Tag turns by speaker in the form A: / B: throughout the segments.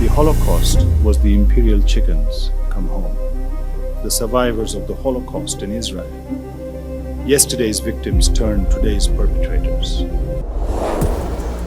A: Holocaust was the imperial chickens come home, the survivors of the Holocaust in Israel. Yesterday's victims turned today's perpetrators.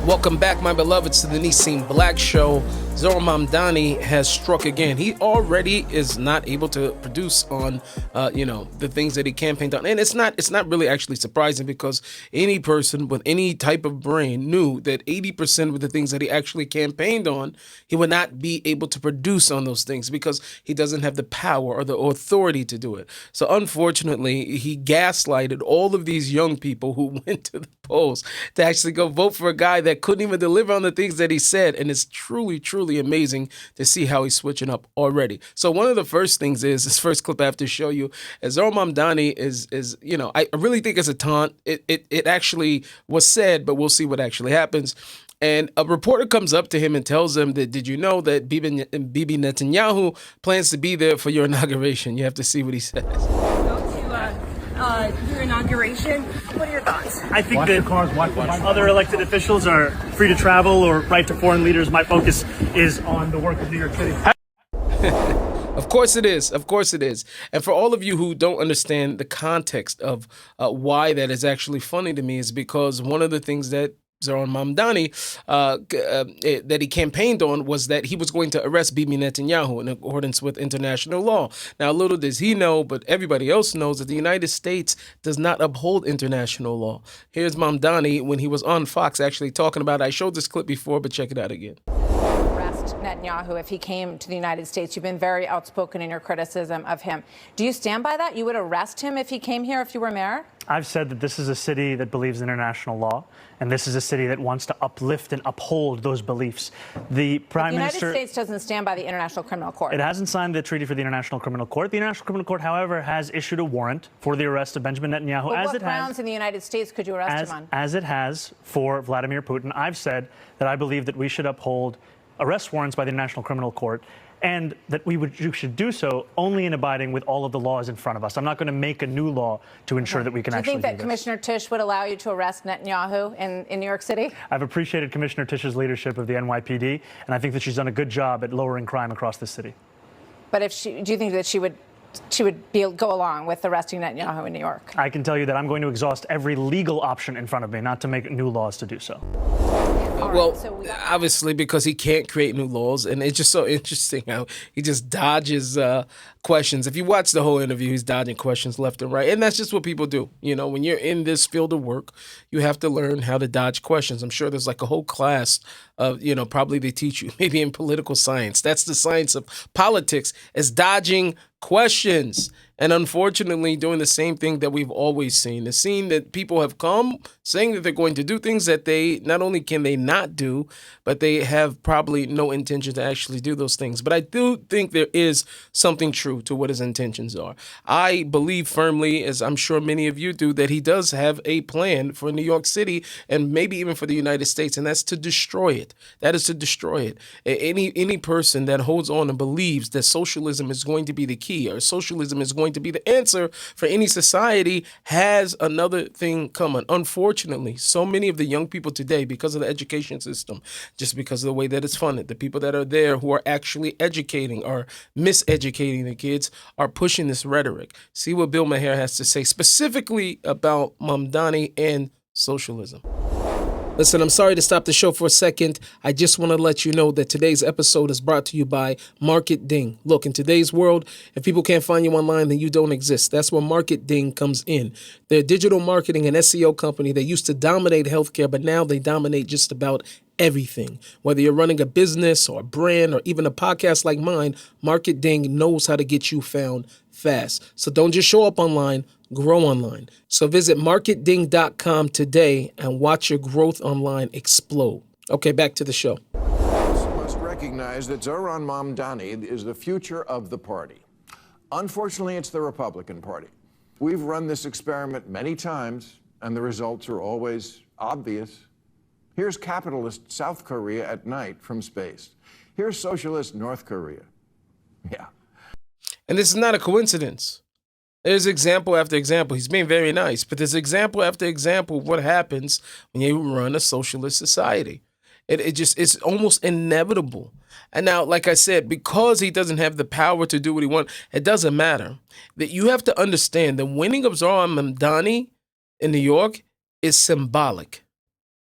B: Welcome back, my beloveds, to the Nissim Black Show. Zohran Mamdani has struck again. He already is not able to produce on, the things that he campaigned on. And it's not really actually surprising, because any person with any type of brain knew that 80% of the things that he actually campaigned on, he would not be able to produce on those things because he doesn't have the power or the authority to do it. So unfortunately, he gaslighted all of these young people who went to the polls to actually go vote for a guy that couldn't even deliver on the things that he said. And it's truly, truly amazing to see how he's switching up already. So one of the first things is, this first clip I have to show you, is Zohran Mamdani is I really think it's a taunt. It actually was said, but we'll see what actually happens. And a reporter comes up to him and tells him that, did you know that Bibi Netanyahu plans to be there for your inauguration? You have to see what he says.
C: Your inauguration. What are your thoughts?
D: I think that other elected officials are free to travel or write to foreign leaders. My focus is on the work of New York City.
B: Of course it is. Of course it is. And for all of you who don't understand the context of why that is actually funny to me, is because one of the things that Zohran Mamdani, that he campaigned on, was that he was going to arrest Bibi Netanyahu in accordance with international law. Now, little does he know, but everybody else knows, that the United States does not uphold international law. Here's Mamdani when he was on Fox actually talking about it. I showed this clip before, but check it out again.
E: Arrest Netanyahu if he came to the United States. You've been very outspoken in your criticism of him. Do you stand by that? You would arrest him if he came here, if you were mayor?
D: I've said that this is a city that believes in international law, and this is a city that wants to uplift and uphold those beliefs. The Prime Minister...
E: The United States doesn't stand by the International Criminal Court.
D: It hasn't signed the treaty for the International Criminal Court. The International Criminal Court, however, has issued a warrant for the arrest of Benjamin Netanyahu.
E: Well, what grounds in the United States could you arrest him on?
D: As it has for Vladimir Putin. I've said that I believe that we should uphold arrest warrants by the International Criminal Court, and that we should do so only in abiding with all of the laws in front of us. I'm not going to make a new law to ensure that we can actually do this.
E: Do you think that Commissioner Tisch would allow you to arrest Netanyahu in New York City?
D: I've appreciated Commissioner Tisch's leadership of the NYPD, and I think that she's done a good job at lowering crime across the city.
E: But do you think that she would go along with arresting Netanyahu in New York?
D: I can tell you that I'm going to exhaust every legal option in front of me, not to make new laws to do so.
B: Well, obviously, because he can't create new laws, and it's just so interesting how he just dodges questions. If you watch the whole interview, he's dodging questions left and right, and that's just what people do. You know, when you're in this field of work, you have to learn how to dodge questions. I'm sure there's like a whole class of, probably they teach you maybe in political science. That's the science of politics, is dodging questions. And unfortunately, doing the same thing that we've always seen, the scene that people have come saying that they're going to do things that they not only can they not do, but they have probably no intention to actually do those things. But I do think there is something true to what his intentions are. I believe firmly, as I'm sure many of you do, that he does have a plan for New York City and maybe even for the United States, and that's to destroy it. That is to destroy it. Any person that holds on and believes that socialism is going to be the key, or socialism is going to be the answer for any society, has another thing coming. Unfortunately, so many of the young people today, because of the education system, just because of the way that it's funded, the people that are there who are actually educating or miseducating the kids, are pushing this rhetoric. See what Bill Maher has to say specifically about Mamdani and socialism. Listen, I'm sorry to stop the show for a second. I just want to let you know that today's episode is brought to you by Market Ding. Look, in today's world, if people can't find you online, then you don't exist. That's where Market Ding comes in. They're a digital marketing and SEO company. They used to dominate healthcare, but now they dominate just about everything. Whether you're running a business or a brand or even a podcast like mine, Market Ding knows how to get you found fast. So don't just show up online, grow online. So visit marketding.com today and watch your growth online explode. Okay, back to the show.
F: Must recognize that Zohran Mamdani is the future of the party. Unfortunately, it's the Republican Party. We've run this experiment many times, and the results are always obvious. Here's capitalist South Korea at night from space. Here's socialist North Korea. Yeah.
B: And this is not a coincidence. There's example after example. He's being very nice, but there's example after example of what happens when you run a socialist society. It's almost inevitable. And now, like I said, because he doesn't have the power to do what he wants, it doesn't matter. That you have to understand the winning of Zohran Mamdani in New York is symbolic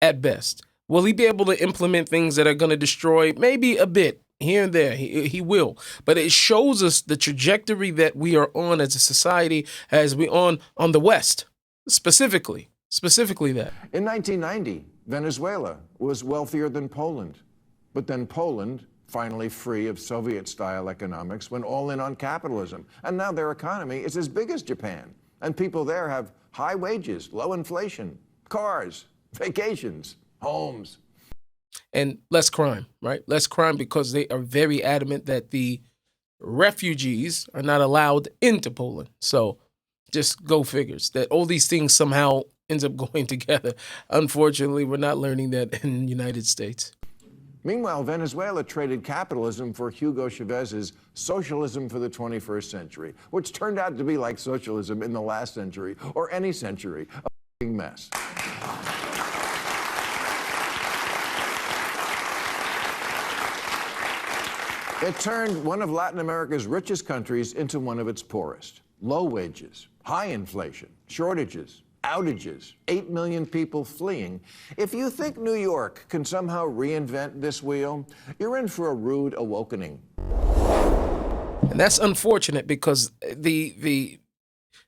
B: at best. Will he be able to implement things that are going to destroy maybe a bit here and there? He will. But it shows us the trajectory that we are on as a society, as we on the West, specifically that.
F: In 1990, Venezuela was wealthier than Poland. But then Poland, finally free of Soviet-style economics, went all in on capitalism. And now their economy is as big as Japan. And people there have high wages, low inflation, cars, vacations, homes.
B: And less crime, right? Less crime because they are very adamant that the refugees are not allowed into Poland. So just go figures that all these things somehow ends up going together. Unfortunately, we're not learning that in the United States.
F: Meanwhile, Venezuela traded capitalism for Hugo Chavez's socialism for the 21st century, which turned out to be like socialism in the last century or any century, a f***ing mess. It turned one of Latin America's richest countries into one of its poorest. Low wages, high inflation, shortages, outages, 8 million people fleeing. If you think New York can somehow reinvent this wheel, you're in for a rude awakening.
B: And that's unfortunate because the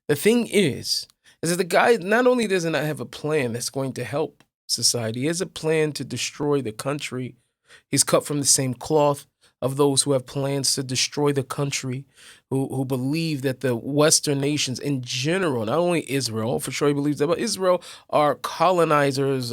B: thing is that the guy not only does not have a plan that's going to help society, he has a plan to destroy the country. He's cut from the same cloth of those who have plans to destroy the country, who believe that the Western nations in general, not only Israel, for sure he believes that, but Israel are colonizers,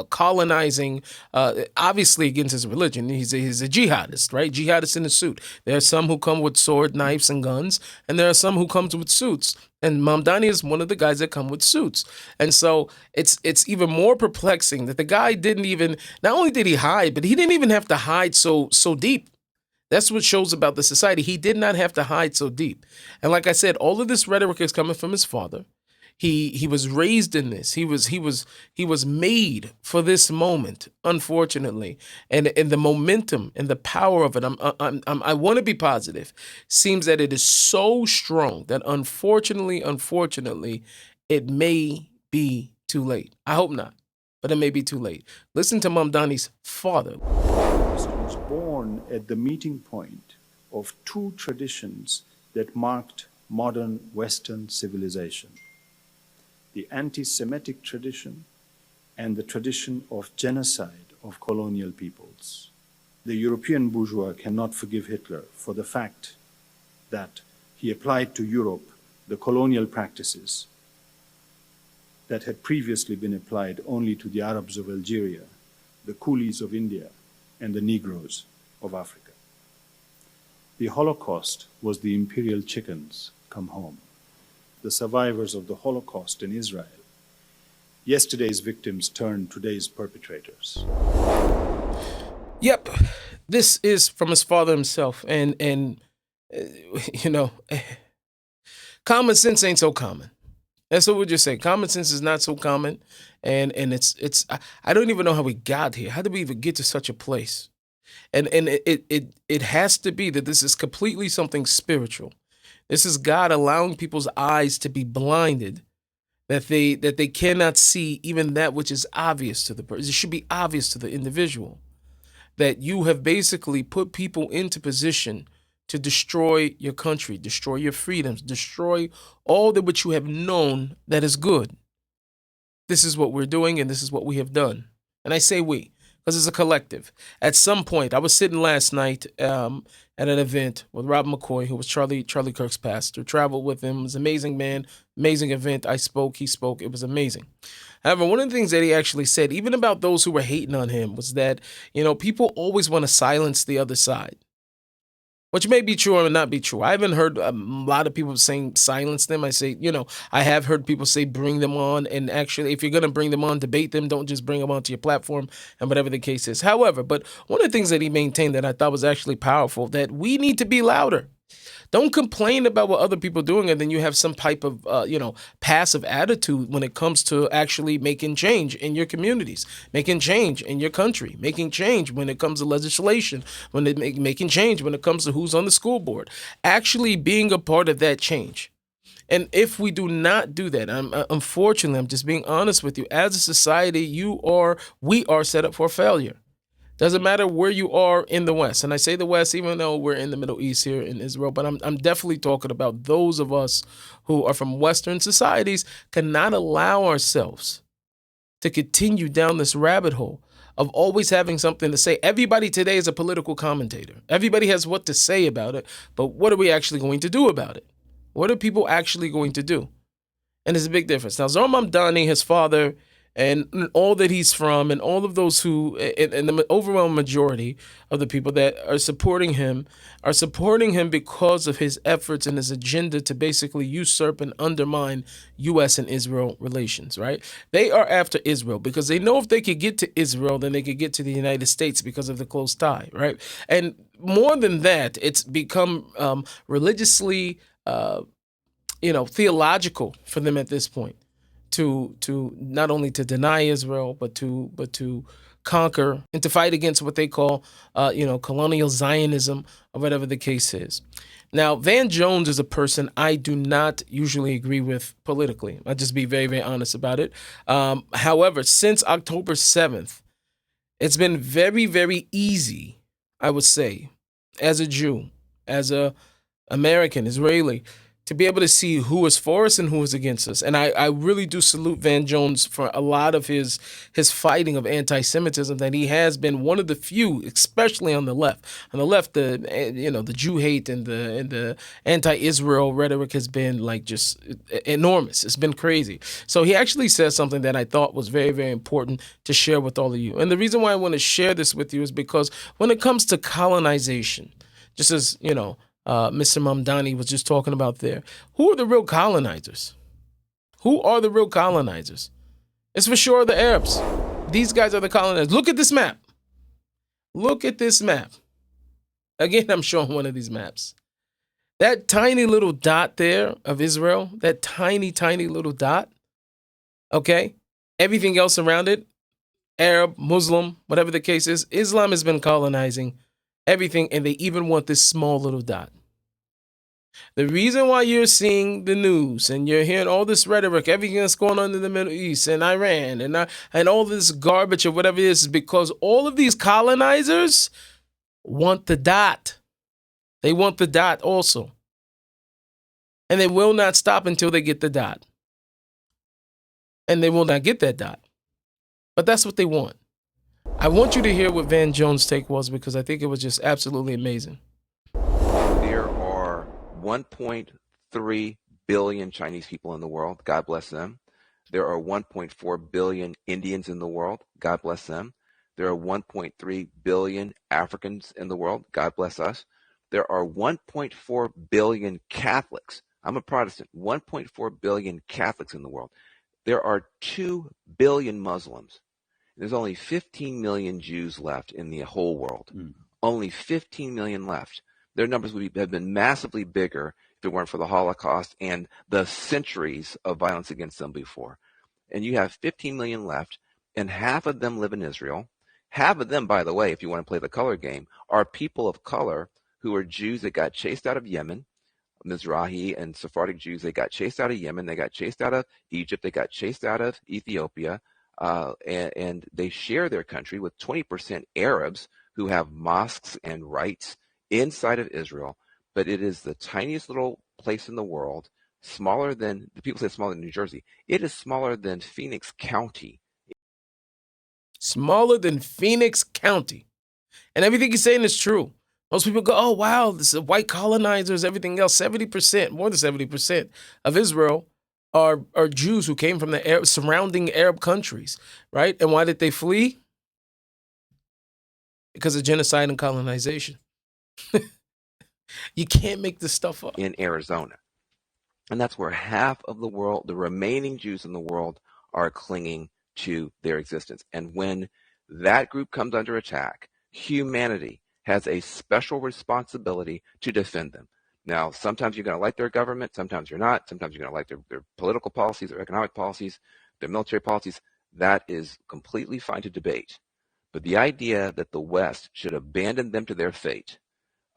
B: colonizing, obviously against his religion. He's a jihadist, right? Jihadist in a suit. There are some who come with sword, knives, and guns, and there are some who come with suits. And Mamdani is one of the guys that come with suits. And so it's even more perplexing that the guy didn't even, not only did he hide, but he didn't even have to hide so deep. That's what shows about the society. He did not have to hide so deep. And like I said, all of this rhetoric is coming from his father. He was raised in this. He was made for this moment, unfortunately. And the momentum and the power of it, I want to be positive, seems that it is so strong that unfortunately, it may be too late. I hope not, but it may be too late. Listen to Mamdani's father.
A: Was born at the meeting point of two traditions that marked modern Western civilization: the anti-Semitic tradition and the tradition of genocide of colonial peoples. The European bourgeois cannot forgive Hitler for the fact that he applied to Europe the colonial practices that had previously been applied only to the Arabs of Algeria, the coolies of India, and the Negroes of Africa. The Holocaust was the imperial chickens come home, the survivors of the Holocaust in Israel. Yesterday's victims turned today's perpetrators.
B: Yep, this is from his father himself, and common sense ain't so common. That's what we'll just say. Common sense is not so common, and it's. I don't even know how we got here. How did we even get to such a place? And it has to be that this is completely something spiritual. This is God allowing people's eyes to be blinded, that they cannot see even that which is obvious to the person. It should be obvious to the individual that you have basically put people into position to destroy your country, destroy your freedoms, destroy all that which you have known that is good. This is what we're doing, and this is what we have done. And I say we, because it's a collective. At some point, I was sitting last night at an event with Rob McCoy, who was Charlie Kirk's pastor. Traveled with him. It was an amazing man, amazing event. I spoke, he spoke. It was amazing. However, one of the things that he actually said, even about those who were hating on him, was that, people always want to silence the other side. Which may be true or not be true. I haven't heard a lot of people saying silence them. I say, I have heard people say bring them on. And actually, if you're going to bring them on, debate them. Don't just bring them onto your platform and whatever the case is. However, but one of the things that he maintained that I thought was actually powerful, that we need to be louder. Don't complain about what other people are doing and then you have some type of, passive attitude when it comes to actually making change in your communities, making change in your country, making change when it comes to legislation, when it making change when it comes to who's on the school board, actually being a part of that change. And if we do not do that, unfortunately, I'm just being honest with you, as a society, we are set up for failure. Doesn't matter where you are in the West. And I say the West, even though we're in the Middle East here in Israel, but I'm definitely talking about those of us who are from Western societies cannot allow ourselves to continue down this rabbit hole of always having something to say. Everybody today is a political commentator. Everybody has what to say about it, but what are we actually going to do about it? What are people actually going to do? And there's a big difference. Now, Zohran Mamdani, his father, and all that he's from, and all of those who, and the overwhelming majority of the people that are supporting him because of his efforts and his agenda to basically usurp and undermine U.S. and Israel relations, right? They are after Israel because they know if they could get to Israel, then they could get to the United States because of the close tie, right? And more than that, it's become religiously, theological for them at this point. To not only to deny Israel, but to conquer and to fight against what they call, colonial Zionism or whatever the case is. Now, Van Jones is a person I do not usually agree with politically. I'll just be very, very honest about it. However, since October 7th, it's been very, very easy, I would say, as a Jew, as a American, Israeli, to be able to see who is for us and who is against us. And I really do salute Van Jones for a lot of his fighting of anti-Semitism, that he has been one of the few, especially on the left. On the left, the Jew hate and the anti-Israel rhetoric has been like just enormous. It's been crazy. So he actually says something that I thought was very, very important to share with all of you. And the reason why I want to share this with you is because when it comes to colonization, just as, Mr. Mamdani was just talking about there. Who are the real colonizers? Who are the real colonizers? It's for sure the Arabs. These guys are the colonizers. Look at this map. Look at this map. Again, I'm showing one of these maps. That tiny little dot there of Israel, that tiny, tiny little dot, okay? Everything else around it, Arab, Muslim, whatever the case is, Islam has been colonizing everything, and they even want this small little dot. The reason why you're seeing the news and you're hearing all this rhetoric, everything that's going on in the Middle East and Iran and all this garbage or whatever it is because all of these colonizers want the dot. They want the dot also. And they will not stop until they get the dot. And they will not get that dot. But that's what they want. I want you to hear what Van Jones' take was because I think it was just absolutely amazing.
G: There are 1.3 billion Chinese people in the world. God bless them. There are 1.4 billion Indians in the world. God bless them. There are 1.3 billion Africans in the world. God bless us. There are 1.4 billion Catholics. I'm a Protestant. 1.4 billion Catholics in the world. There are 2 billion Muslims. There's only 15 million Jews left in the whole world. Only 15 million left. Their numbers would have been massively bigger if it weren't for the Holocaust and the centuries of violence against them before. And you have 15 million left, and half of them live in Israel. Half of them, by the way, if you want to play the color game, are people of color who are Jews that got chased out of Yemen, Mizrahi and Sephardic Jews. They got chased out of Yemen. They got chased out of Egypt. They got chased out of Ethiopia. And they share their country with 20% Arabs who have mosques and rights inside of Israel. But it is the tiniest little place in the world, smaller than, the people say it's smaller than New Jersey. It is smaller than Phoenix County.
B: Smaller than Phoenix County. And everything he's saying is true. Most people go, oh, wow, this is white colonizers, everything else. 70%, more than 70% of Israel are Jews who came from the surrounding Arab countries, right? And why did they flee? Because of genocide and colonization. You can't make this stuff up.
G: In Arizona. And that's where half of the world, the remaining Jews in the world, are clinging to their existence. And when that group comes under attack, humanity has a special responsibility to defend them. Now, sometimes you're going to like their government, sometimes you're not. Sometimes you're going to like their political policies, their economic policies, their military policies. That is completely fine to debate. But the idea that the West should abandon them to their fate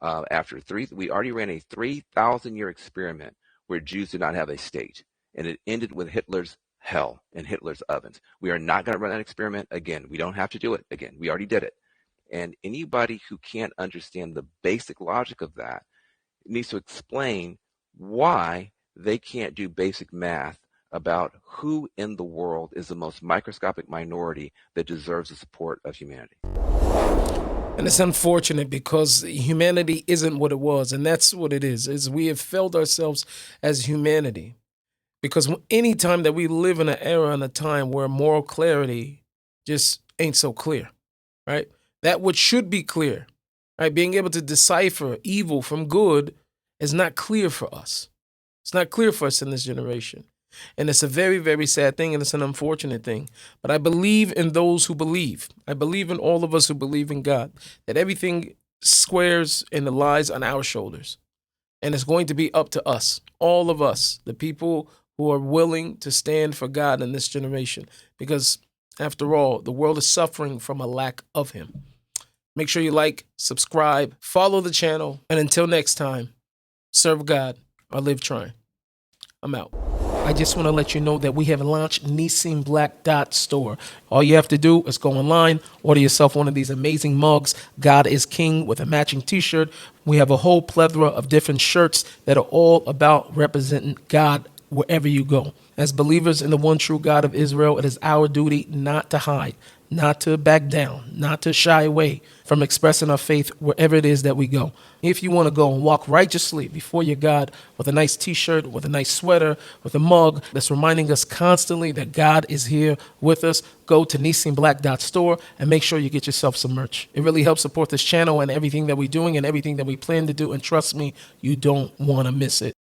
G: we already ran a 3,000-year experiment where Jews did not have a state, and it ended with Hitler's hell and Hitler's ovens. We are not going to run that experiment again. We don't have to do it again. We already did it. And anybody who can't understand the basic logic of that needs to explain why they can't do basic math about who in the world is the most microscopic minority that deserves the support of humanity.
B: And it's unfortunate because humanity isn't what it was, and that's what it is we have failed ourselves as humanity. Because any time that we live in an era and a time where moral clarity just ain't so clear, right? That which should be clear, right? Being able to decipher evil from good is not clear for us. It's not clear for us in this generation. And it's a very, very sad thing, and it's an unfortunate thing. But I believe in those who believe. I believe in all of us who believe in God, that everything squares and lies on our shoulders. And it's going to be up to us, all of us, the people who are willing to stand for God in this generation. Because after all, the world is suffering from a lack of him. Make sure you like, subscribe, follow the channel. And until next time, serve God or live trying. I'm out. I just want to let you know that we have launched Nissim Black Store. All you have to do is go online, order yourself one of these amazing mugs, God is King, with a matching t-shirt. We have a whole plethora of different shirts that are all about representing God wherever you go. As believers in the one true God of Israel, it is our duty not to hide, not to back down, not to shy away from expressing our faith wherever it is that we go. If you want to go and walk righteously before your God with a nice t-shirt, with a nice sweater, with a mug that's reminding us constantly that God is here with us, go to nissimblack.store and make sure you get yourself some merch. It really helps support this channel and everything that we're doing and everything that we plan to do. And trust me, you don't want to miss it.